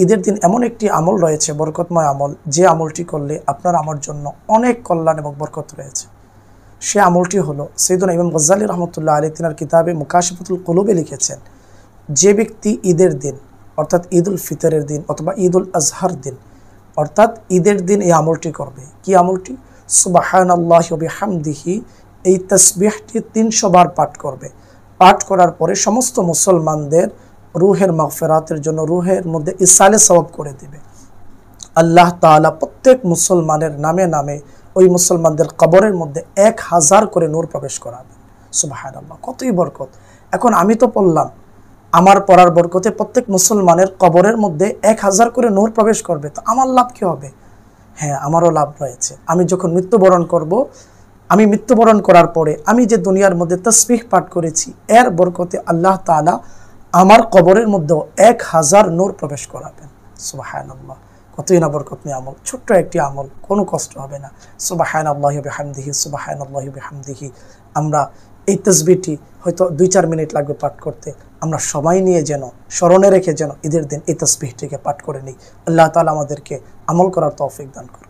ঈদের দিন এমন একটি আমল রয়েছে, বরকতময় আমল, যে আমলটি করলে আপনার আমার জন্য অনেক কল্যাণ এবং বরকত রয়েছে। সে আমলটি হলো, সাইয়েদুনা ইমাম গজ্জালী রহমতুল্লাহ আলাইহি তিনার কিতাবে মুকাশিফাতুল কুলুবে লিখেছেন, যে ব্যক্তি ঈদের দিন অর্থাৎ ঈদুল ফিতরের দিন অথবা ঈদুল আজহার দিন অর্থাৎ ঈদের দিন এই আমলটি করবে। কি আমলটি? সুবহানাল্লাহি ওয়া বিহামদিহি, এই তাসবিহটি 300 বার পাঠ করবে। পাঠ করার পরে সমস্ত মুসলমানদের রুহের মাগফিরাতের জন্য রুহের মধ্যে ইসালে সওয়াব করে দিবে। আল্লাহ তাআলা প্রত্যেক মুসলমানের নামে নামে ওই মুসলমানদের কবরের মধ্যে 1000 করে নূর প্রবেশ করাবেন। সুবহানাল্লাহ, কতই বরকত! এখন আমি তো পড়লাম, আমার পড়ার বরকতে প্রত্যেক মুসলমানের কবরের মধ্যে 1000 করে নূর প্রবেশ করবে, তো আমার লাভ কি হবে? হ্যাঁ, আমারও লাভ রয়েছে। আমি যখন মৃত্যুবরণ করব, আমি মৃত্যুবরণ করার পরে আমি যে দুনিয়ার মধ্যে তাসবিহ পাঠ করেছি, এর বরকতে আল্লাহ তাআলা আমার কবরের মধ্যেও 1000 নূর প্রবেশ করাবেন। সুবহানাল্লাহ, কতই না বরকতময় আমল, ছোট্ট একটি আমল, কোনো কষ্ট হবে না। সুবহানাল্লাহি ওয়া বিহামদিহি, সুবহানাল্লাহি ওয়া বিহামদিহি। আমরা এই তাসবিহটি হয়তো 2-4 মিনিট লাগবে পাঠ করতে, আমরা সময় নিয়ে যেন স্মরণে রেখে যেন ঈদের দিন এই তাসবিহটিকে পাঠ করে নিই। আল্লাহ তাআলা আমাদেরকে আমল করার তৌফিক দান করুন।